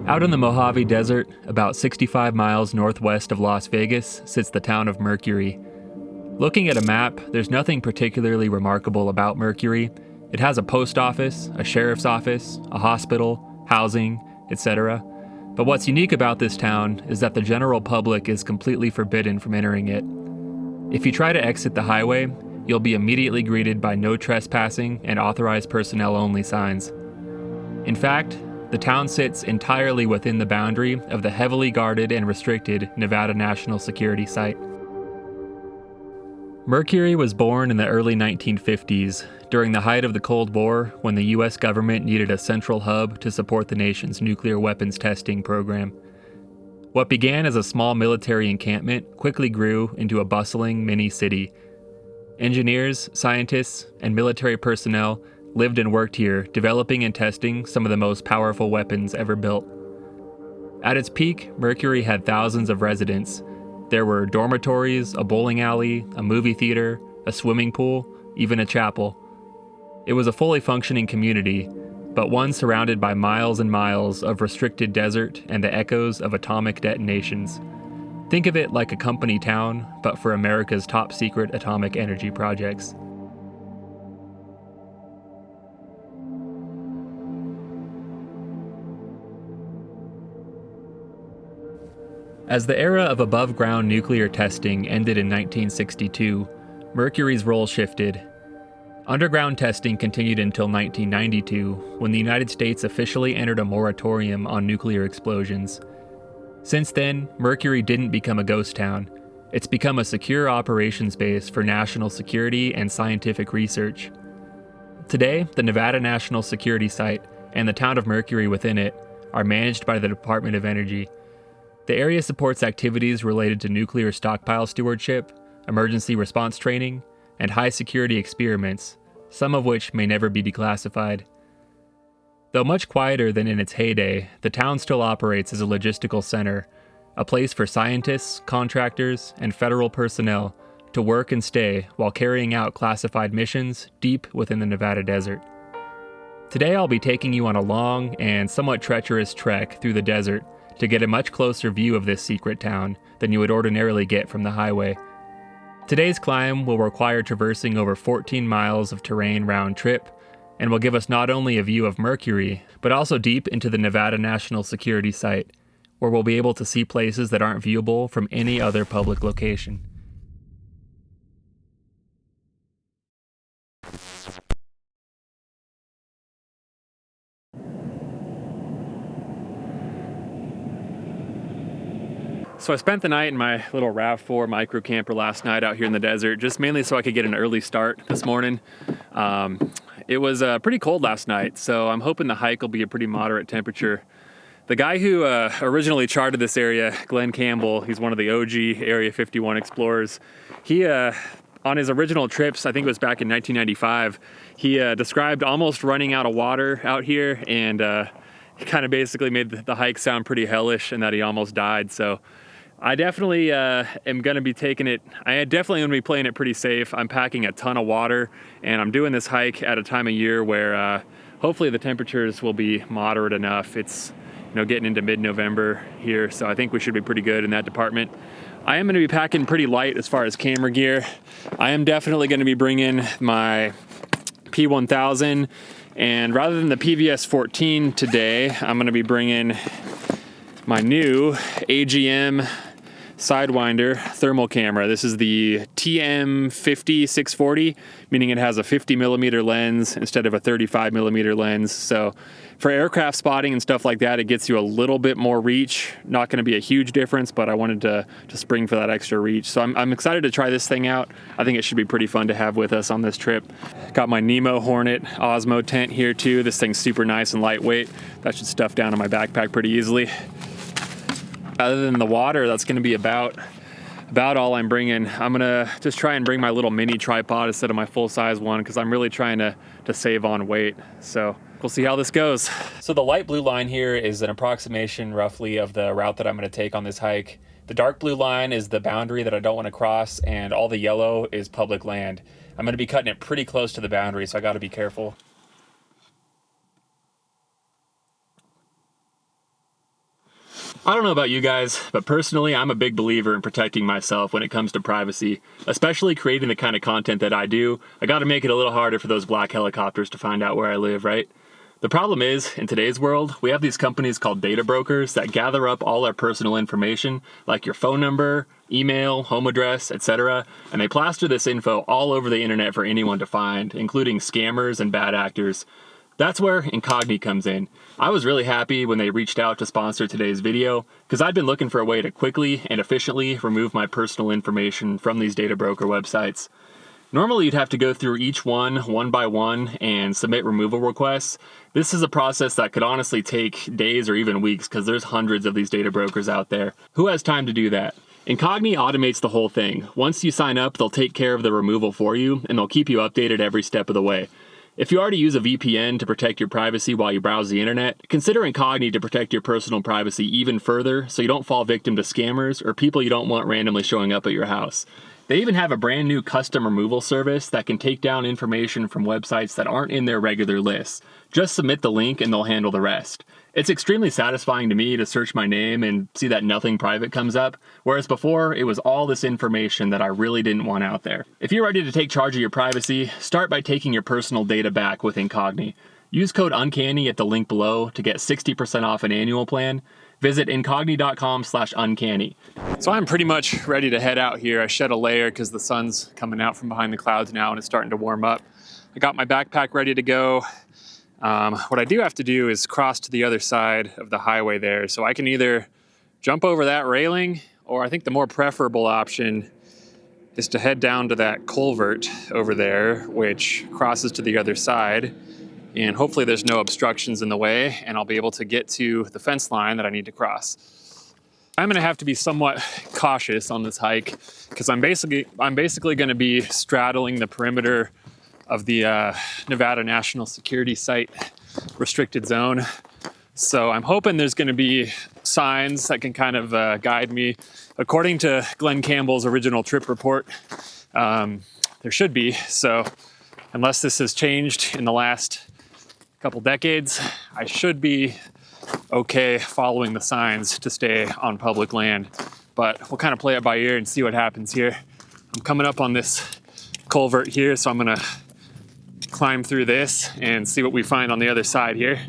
Out in the Mojave Desert, about 65 miles northwest of Las Vegas, sits the town of Mercury. Looking at a map, there's nothing particularly remarkable about Mercury. It has a post office, a sheriff's office, a hospital, housing, etc. But what's unique about this town is that the general public is completely forbidden from entering it. If you try to exit the highway, you'll be immediately greeted by no trespassing and authorized personnel only signs. In fact, the town sits entirely within the boundary of the heavily guarded and restricted Nevada National Security Site. Mercury was born in the early 1950s, during the height of the Cold War, when the US government needed a central hub to support the nation's nuclear weapons testing program. What began as a small military encampment quickly grew into a bustling mini-city. Engineers, scientists, and military personnel lived and worked here, developing and testing some of the most powerful weapons ever built. At its peak, Mercury had thousands of residents. There were dormitories, a bowling alley, a movie theater, a swimming pool, even a chapel. It was a fully functioning community, but one surrounded by miles and miles of restricted desert and the echoes of atomic detonations. Think of it like a company town, but for America's top secret atomic energy projects. As the era of above-ground nuclear testing ended in 1962, Mercury's role shifted. Underground testing continued until 1992, when the United States officially entered a moratorium on nuclear explosions. Since then, Mercury didn't become a ghost town. It's become a secure operations base for national security and scientific research. Today, the Nevada National Security Site and the town of Mercury within it are managed by the Department of Energy. The area supports activities related to nuclear stockpile stewardship, emergency response training, and high-security experiments, some of which may never be declassified. Though much quieter than in its heyday, the town still operates as a logistical center, a place for scientists, contractors, and federal personnel to work and stay while carrying out classified missions deep within the Nevada desert. Today I'll be taking you on a long and somewhat treacherous trek through the desert to get a much closer view of this secret town than you would ordinarily get from the highway. Today's climb will require traversing over 14 miles of terrain round trip, and will give us not only a view of Mercury, but also deep into the Nevada National Security Site, where we'll be able to see places that aren't viewable from any other public location. So I spent the night in my little RAV4 micro camper last night out here in the desert, just mainly so I could get an early start this morning. It was pretty cold last night, so I'm hoping the hike will be a pretty moderate temperature. The guy who originally charted this area, Glenn Campbell, he's one of the OG Area 51 explorers. He, on his original trips, I think it was back in 1995, he described almost running out of water out here, and he kind of basically made the hike sound pretty hellish and that he almost died. So I definitely am going to be taking it. I definitely going to be playing it pretty safe. I'm packing a ton of water, and I'm doing this hike at a time of year where hopefully the temperatures will be moderate enough. It's getting into mid-November here, so I think we should be pretty good in that department. I am going to be packing pretty light as far as camera gear. I am definitely going to be bringing my P1000, and rather than the PVS-14 today, I'm going to be bringing my new AGM Sidewinder thermal camera. This is the TM50-640, meaning it has a 50 millimeter lens instead of a 35 millimeter lens. So for aircraft spotting and stuff like that, it gets you a little bit more reach. Not going to be a huge difference, but I wanted to spring for that extra reach. So I'm excited to try this thing out. I think it should be pretty fun to have with us on this trip. Got my Nemo Hornet Osmo tent here too. This thing's super nice and lightweight. That should stuff down in my backpack pretty easily. Other than the water, that's going to be about all I'm bringing. I'm going to just try and bring my little mini tripod instead of my full-size one, because I'm really trying to save on weight. So we'll see how this goes. So the light blue line here is an approximation roughly of the route that I'm going to take on this hike. The dark blue line is the boundary that I don't want to cross, and all the yellow is public land. I'm going to be cutting it pretty close to the boundary, so I got to be careful. I don't know about you guys, but personally, I'm a big believer in protecting myself when it comes to privacy, especially creating the kind of content that I do. I gotta make it a little harder for those black helicopters to find out where I live, right? The problem is, in today's world, we have these companies called data brokers that gather up all our personal information, like your phone number, email, home address, etc., and they plaster this info all over the internet for anyone to find, including scammers and bad actors. That's where Incogni comes in. I was really happy when they reached out to sponsor today's video, because I'd been looking for a way to quickly and efficiently remove my personal information from these data broker websites. Normally you'd have to go through each one by one, and submit removal requests. This is a process that could honestly take days or even weeks, because there's hundreds of these data brokers out there. Who has time to do that? Incogni automates the whole thing. Once you sign up, they'll take care of the removal for you, and they'll keep you updated every step of the way. If you already use a VPN to protect your privacy while you browse the internet, consider Incogni to protect your personal privacy even further so you don't fall victim to scammers or people you don't want randomly showing up at your house. They even have a brand new custom removal service that can take down information from websites that aren't in their regular lists. Just submit the link and they'll handle the rest. It's extremely satisfying to me to search my name and see that nothing private comes up, whereas before it was all this information that I really didn't want out there. If you're ready to take charge of your privacy, start by taking your personal data back with Incogni. Use code UNCANNY at the link below to get 60% off an annual plan. Visit incogni.com/uncanny. So I'm pretty much ready to head out here. I shed a layer because the sun's coming out from behind the clouds now and it's starting to warm up. I got my backpack ready to go. What I do have to do is cross to the other side of the highway there. So I can either jump over that railing, or I think the more preferable option is to head down to that culvert over there, which crosses to the other side. And hopefully there's no obstructions in the way and I'll be able to get to the fence line that I need to cross. I'm gonna have to be somewhat cautious on this hike because I'm basically gonna be straddling the perimeter of the Nevada National Security Site restricted zone. So I'm hoping there's gonna be signs that can kind of guide me. According to Glenn Campbell's original trip report, there should be. So unless this has changed in the last couple decades, I should be okay following the signs to stay on public land. But we'll kind of play it by ear and see what happens here. I'm coming up on this culvert here, so I'm gonna climb through this and see what we find on the other side here.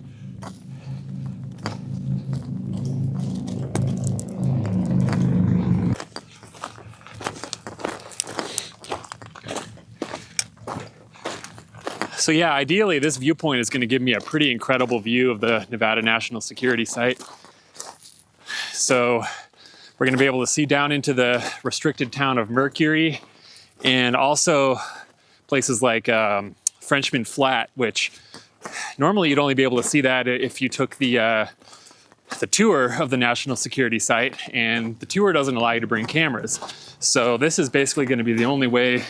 So yeah, ideally this viewpoint is going to give me a pretty incredible view of the Nevada National Security Site. So we're going to be able to see down into the restricted town of Mercury, and also places like Frenchman Flat, which normally you'd only be able to see that if you took the tour of the National Security Site, and the tour doesn't allow you to bring cameras. So this is basically going to be the only way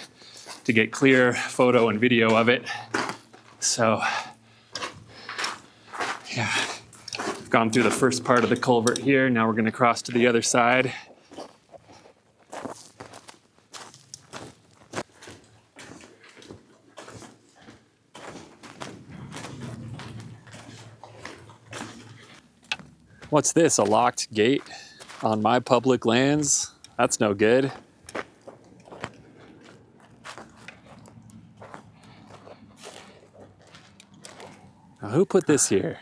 to get clear photo and video of it. So yeah, I've gone through the first part of the culvert here. Now we're going to cross to the other side. What's this, a locked gate on my public lands? That's no good. Now, who put this here?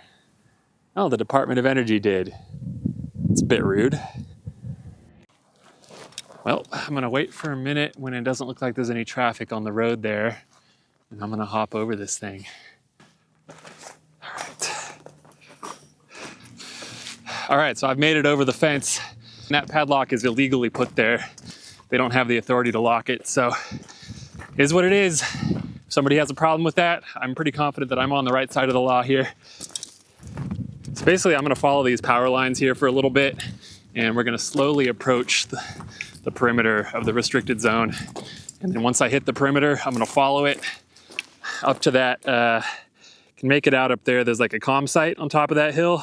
Oh, the Department of Energy did. It's a bit rude. Well, I'm gonna wait for a minute when it doesn't look like there's any traffic on the road there, and I'm gonna hop over this thing. All right, so I've made it over the fence. And that padlock is illegally put there. They don't have the authority to lock it, so it is what it is. If somebody has a problem with that, I'm pretty confident that I'm on the right side of the law here. So basically, I'm gonna follow these power lines here for a little bit, and we're gonna slowly approach the perimeter of the restricted zone. And then once I hit the perimeter, I'm gonna follow it up to that, can make it out up there. There's like a comm site on top of that hill.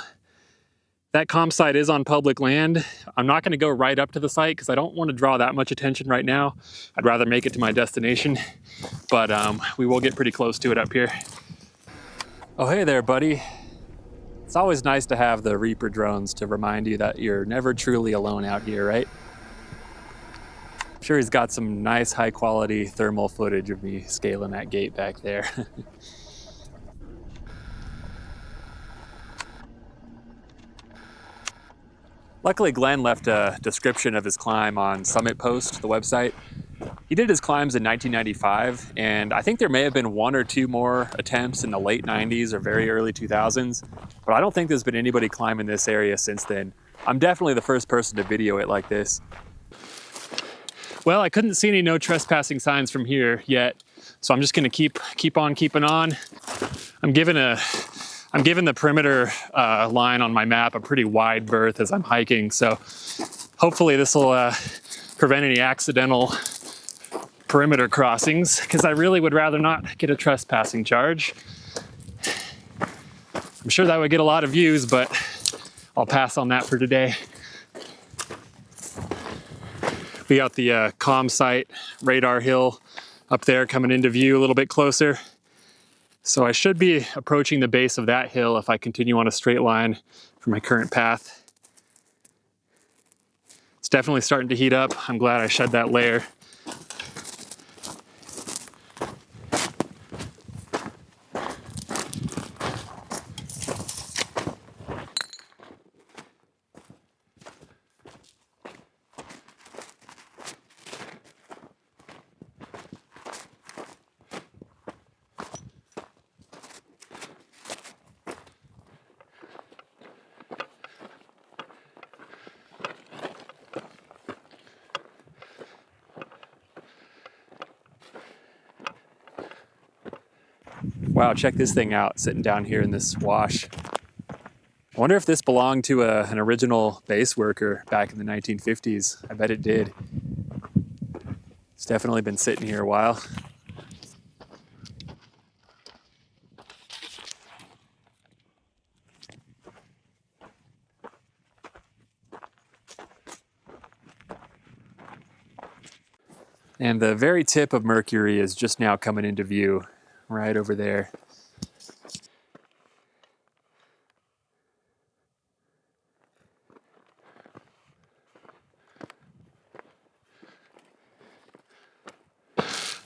That comm site is on public land. I'm not gonna go right up to the site because I don't want to draw that much attention right now. I'd rather make it to my destination, but we will get pretty close to it up here. Oh, hey there, buddy. It's always nice to have the Reaper drones to remind you that you're never truly alone out here, right? I'm sure he's got some nice high quality thermal footage of me scaling that gate back there. Luckily, Glenn left a description of his climb on Summit Post, the website. He did his climbs in 1995, and I think there may have been one or two more attempts in the late 90s or very early 2000s, but I don't think there's been anybody climbing this area since then. I'm definitely the first person to video it like this. Well, I couldn't see any no trespassing signs from here yet, so I'm just gonna keep on keeping on. I'm giving the perimeter line on my map a pretty wide berth as I'm hiking, so hopefully this will prevent any accidental perimeter crossings, because I really would rather not get a trespassing charge. I'm sure that would get a lot of views, but I'll pass on that for today. We got the comm site, radar hill up there coming into view a little bit closer. So I should be approaching the base of that hill if I continue on a straight line for my current path. It's definitely starting to heat up. I'm glad I shed that layer. Wow, check this thing out, sitting down here in this wash. I wonder if this belonged to an original base worker back in the 1950s. I bet it did. It's definitely been sitting here a while. And the very tip of Mercury is just now coming into view, right over there.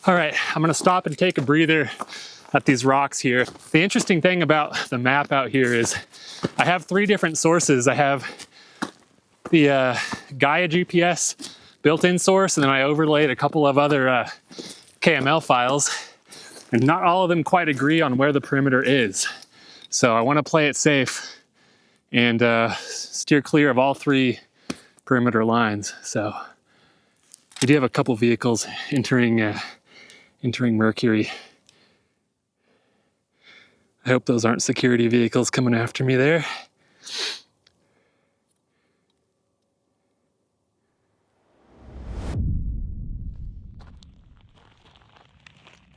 All right, I'm gonna stop and take a breather at these rocks here. The interesting thing about the map out here is I have 3 different sources. I have the Gaia GPS built-in source, and then I overlaid a couple of other KML files, and not all of them quite agree on where the perimeter is. So I want to play it safe and steer clear of all 3 perimeter lines. So we do have a couple vehicles entering Mercury. I hope those aren't security vehicles coming after me there.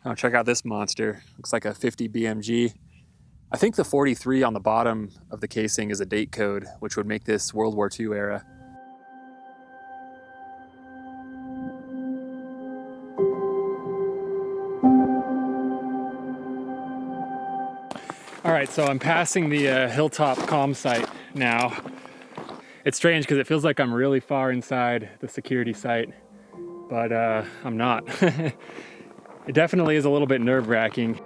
Oh, check out this monster. Looks like a 50 BMG. I think the 43 on the bottom of the casing is a date code, which would make this World War II era. All right, so I'm passing the hilltop comm site now. It's strange because it feels like I'm really far inside the security site, but I'm not. It definitely is a little bit nerve-wracking.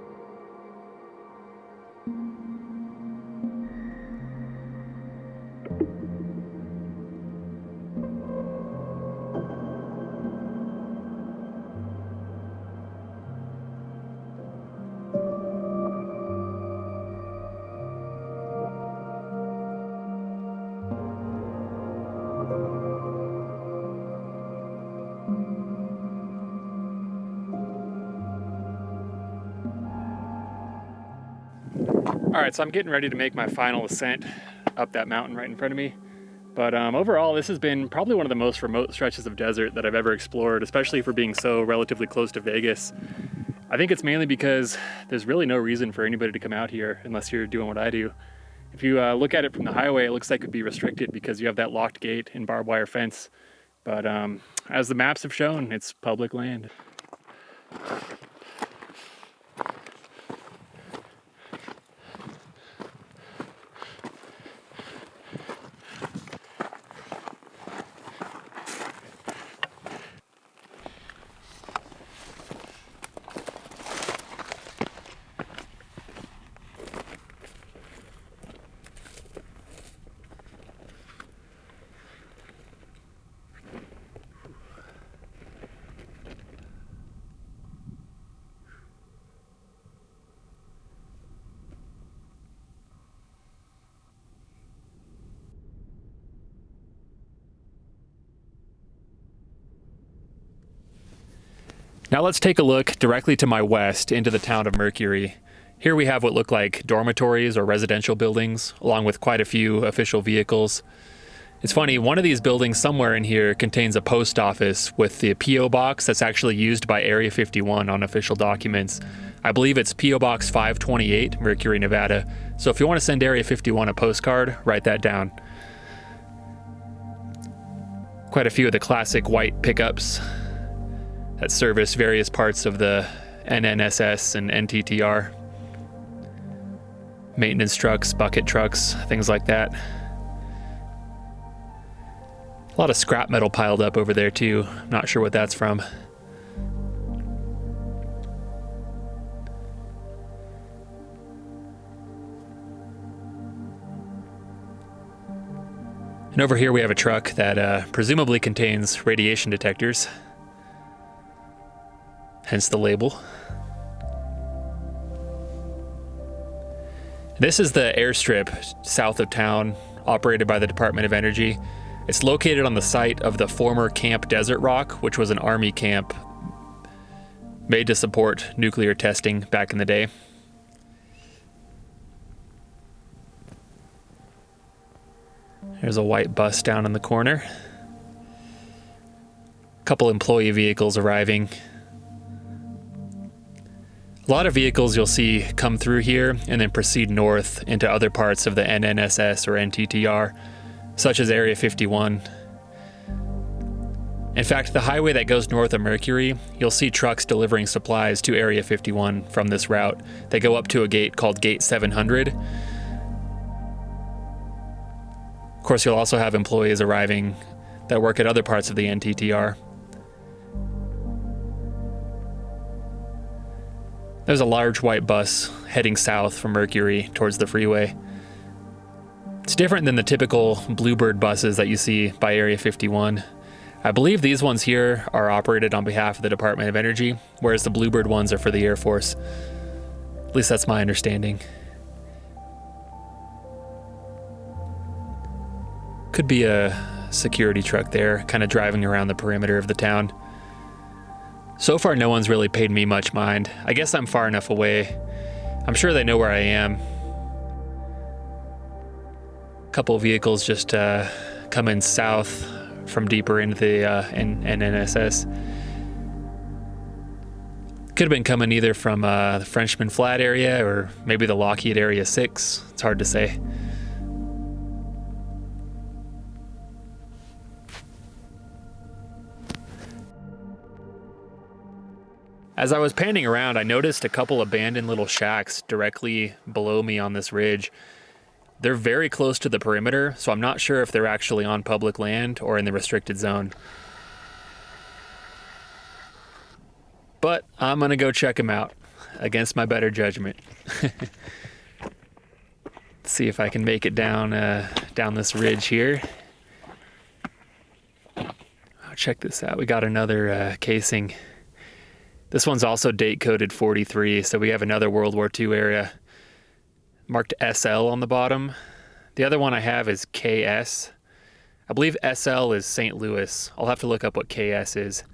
All right, so I'm getting ready to make my final ascent up that mountain right in front of me. But overall, this has been probably one of the most remote stretches of desert that I've ever explored, especially for being so relatively close to Vegas. I think it's mainly because there's really no reason for anybody to come out here unless you're doing what I do. If you look at it from the highway, it looks like it would be restricted because you have that locked gate and barbed wire fence. But as the maps have shown, it's public land. Now let's take a look directly to my west into the town of Mercury. Here we have what look like dormitories or residential buildings, along with quite a few official vehicles. It's funny, one of these buildings somewhere in here contains a post office with the P.O. box that's actually used by Area 51 on official documents. I believe it's P.O. Box 528, Mercury, Nevada. So if you want to send Area 51 a postcard, write that down. Quite a few of the classic white pickups that service various parts of the NNSS and NTTR. Maintenance trucks, bucket trucks, things like that. A lot of scrap metal piled up over there too. Not sure what that's from. And over here we have a truck that presumably contains radiation detectors. Hence the label. This is the airstrip south of town, operated by the Department of Energy. It's located on the site of the former Camp Desert Rock, which was an Army camp made to support nuclear testing back in the day. There's a white bus down in the corner. A couple employee vehicles arriving. A lot of vehicles you'll see come through here and then proceed north into other parts of the NNSS or NTTR, such as Area 51. In fact, the highway that goes north of Mercury, you'll see trucks delivering supplies to Area 51 from this route. They go up to a gate called Gate 700. Of course, you'll also have employees arriving that work at other parts of the NTTR. There's a large white bus heading south from Mercury towards the freeway. It's different than the typical Bluebird buses that you see by Area 51. I believe these ones here are operated on behalf of the Department of Energy, whereas the Bluebird ones are for the Air Force. At least that's my understanding. Could be a security truck there, kind of driving around the perimeter of the town. So far, no one's really paid me much mind. I guess I'm far enough away. I'm sure they know where I am. Couple of vehicles just coming south from deeper into the NNSS. Could have been coming either from the Frenchman Flat area or maybe the Lockheed Area 6. It's hard to say. As I was panning around, I noticed a couple abandoned little shacks directly below me on this ridge. They're very close to the perimeter, so I'm not sure if they're actually on public land or in the restricted zone. But I'm gonna go check them out, against my better judgment. See if I can make it down this ridge here. Oh, check this out, we got another casing. This one's also date coded 43, so we have another World War II area. Marked SL on the bottom. The other one I have is KS. I believe SL is St. Louis. I'll have to look up what KS is.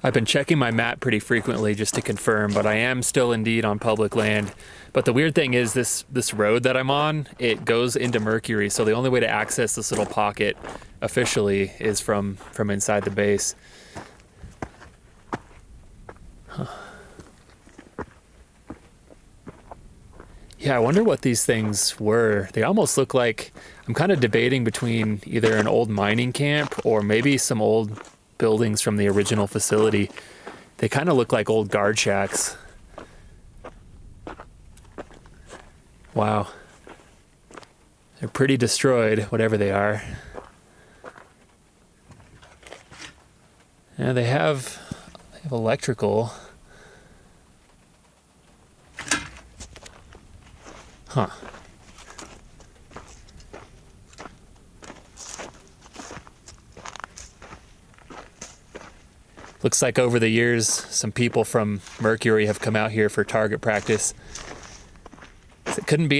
I've been checking my map pretty frequently just to confirm, but I am still indeed on public land. But the weird thing is this road that I'm on, it goes into Mercury, so the only way to access this little pocket officially is from inside the base. Huh. Yeah, I wonder what these things were. They almost look like, I'm kind of debating between either an old mining camp or maybe some old buildings from the original facility. They kind of look like old guard shacks. Wow. They're pretty destroyed, whatever they are. Yeah, they have electrical. Huh. Looks like over the years, some people from Mercury have come out here for target practice. It couldn't be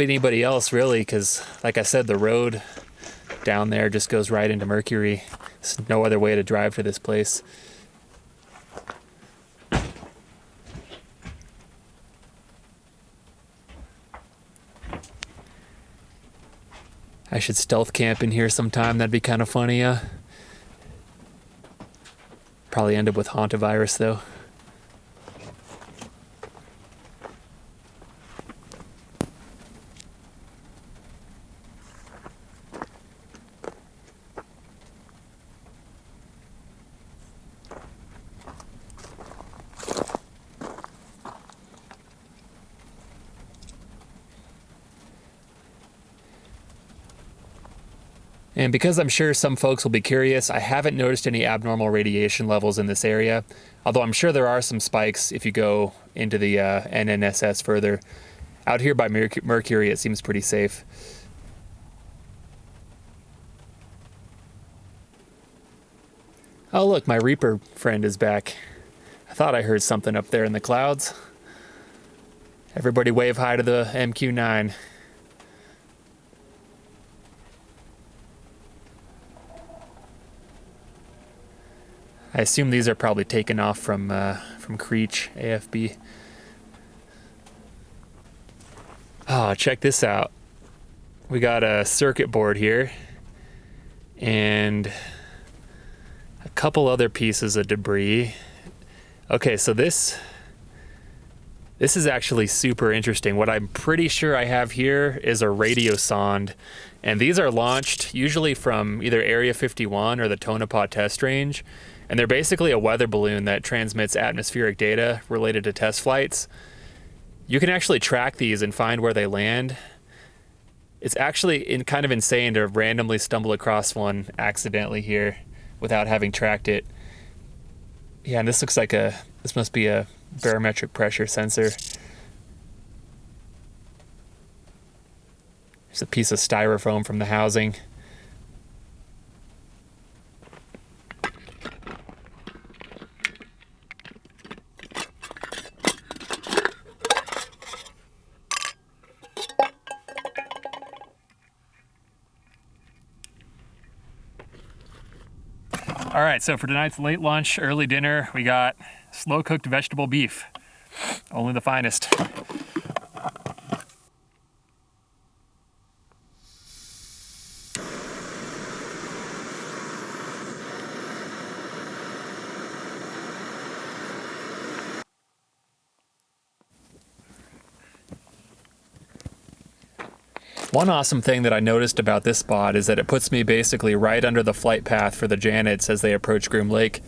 anybody else really, because like I said, the road down there just goes right into Mercury. There's no other way to drive to this place. I should stealth camp in here sometime. That'd be kind of funny. Probably end up with hantavirus though. And because I'm sure some folks will be curious, I haven't noticed any abnormal radiation levels in this area, although I'm sure there are some spikes if you go into the NNSS further. Out here by Mercury, it seems pretty safe. Oh look, my Reaper friend is back. I thought I heard something up there in the clouds. Everybody wave hi to the MQ-9. I assume these are probably taken off from Creech, AFB. Oh, check this out. We got a circuit board here and a couple other pieces of debris. Okay, so this is actually super interesting. What I'm pretty sure I have here is a radio sonde, and these are launched usually from either Area 51 or the Tonopah test range. And they're basically a weather balloon that transmits atmospheric data related to test flights. You can actually track these and find where they land. It's actually kind of insane to randomly stumble across one accidentally here without having tracked it. Yeah, and this looks like this must be a barometric pressure sensor. There's a piece of styrofoam from the housing. All right, so for tonight's late lunch, early dinner, we got slow-cooked vegetable beef. Only the finest. One awesome thing that I noticed about this spot is that it puts me basically right under the flight path for the Janets as they approach Groom Lake.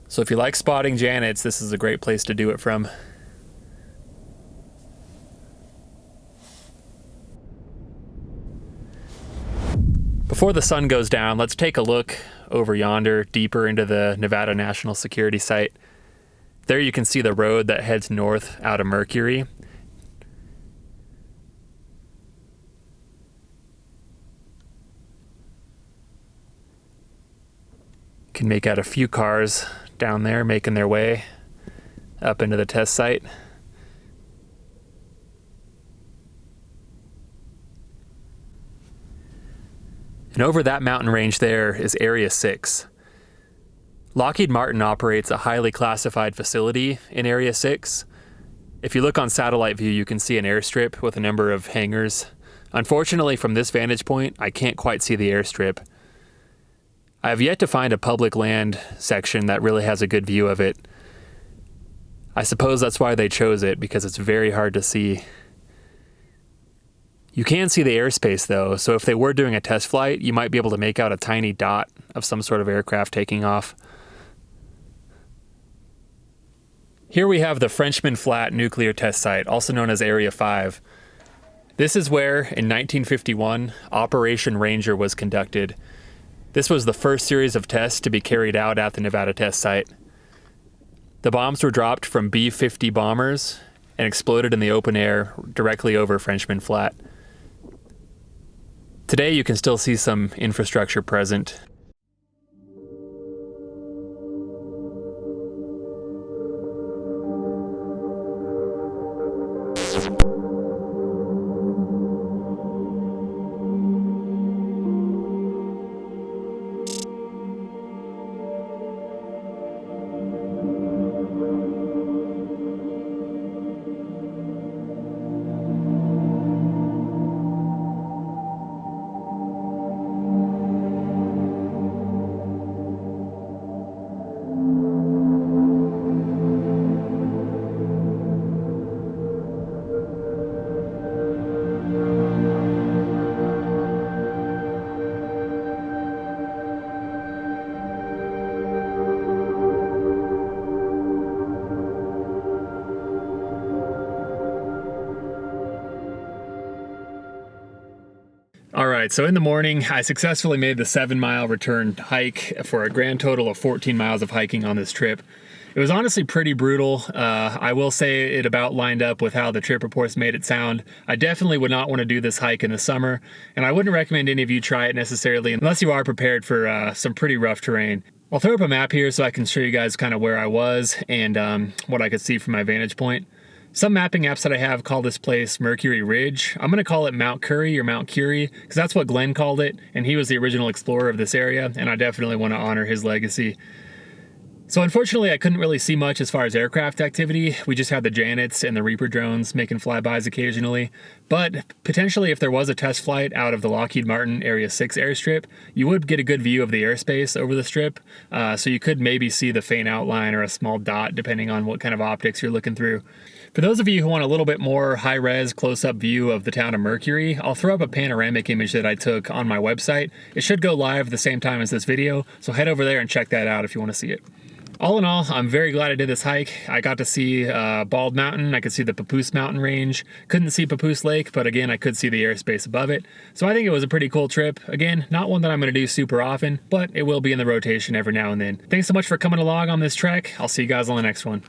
So if you like spotting Janets, this is a great place to do it from. Before the sun goes down, let's take a look over yonder, deeper into the Nevada National Security Site. There you can see the road that heads north out of Mercury. Can make out a few cars down there making their way up into the test site. And over that mountain range there is Area 6. Lockheed Martin operates a highly classified facility in Area 6. If you look on satellite view, you can see an airstrip with a number of hangars. Unfortunately, from this vantage point, I can't quite see the airstrip. I have yet to find a public land section that really has a good view of it. I suppose that's why they chose it, because it's very hard to see. You can see the airspace though, so if they were doing a test flight, you might be able to make out a tiny dot of some sort of aircraft taking off. Here we have the Frenchman Flat nuclear test site, also known as Area 5. This is where, in 1951, Operation Ranger was conducted. This was the first series of tests to be carried out at the Nevada test site. The bombs were dropped from B-50 bombers and exploded in the open air directly over Frenchman Flat. Today you can still see some infrastructure present. right, so in the morning, I successfully made the 7-mile return hike for a grand total of 14 miles of hiking on this trip. It was honestly pretty brutal. I will say it about lined up with how the trip reports made it sound. I definitely would not want to do this hike in the summer, and I wouldn't recommend any of you try it necessarily unless you are prepared for some pretty rough terrain. I'll throw up a map here so I can show you guys kind of where I was and what I could see from my vantage point. Some mapping apps that I have call this place Mercury Ridge. I'm gonna call it Mount Cury or Mount Cury because that's what Glenn called it, and he was the original explorer of this area, and I definitely want to honor his legacy. So unfortunately, I couldn't really see much as far as aircraft activity. We just had the Janets and the Reaper drones making flybys occasionally. But potentially, if there was a test flight out of the Lockheed Martin Area 6 airstrip, you would get a good view of the airspace over the strip. So you could maybe see the faint outline or a small dot, depending on what kind of optics you're looking through. For those of you who want a little bit more high-res, close-up view of the town of Mercury, I'll throw up a panoramic image that I took on my website. It should go live at the same time as this video, so head over there and check that out if you want to see it. All in all, I'm very glad I did this hike. I got to see Bald Mountain, I could see the Papoose Mountain range. Couldn't see Papoose Lake, but again, I could see the airspace above it. So I think it was a pretty cool trip. Again, not one that I'm gonna do super often, but it will be in the rotation every now and then. Thanks so much for coming along on this trek. I'll see you guys on the next one.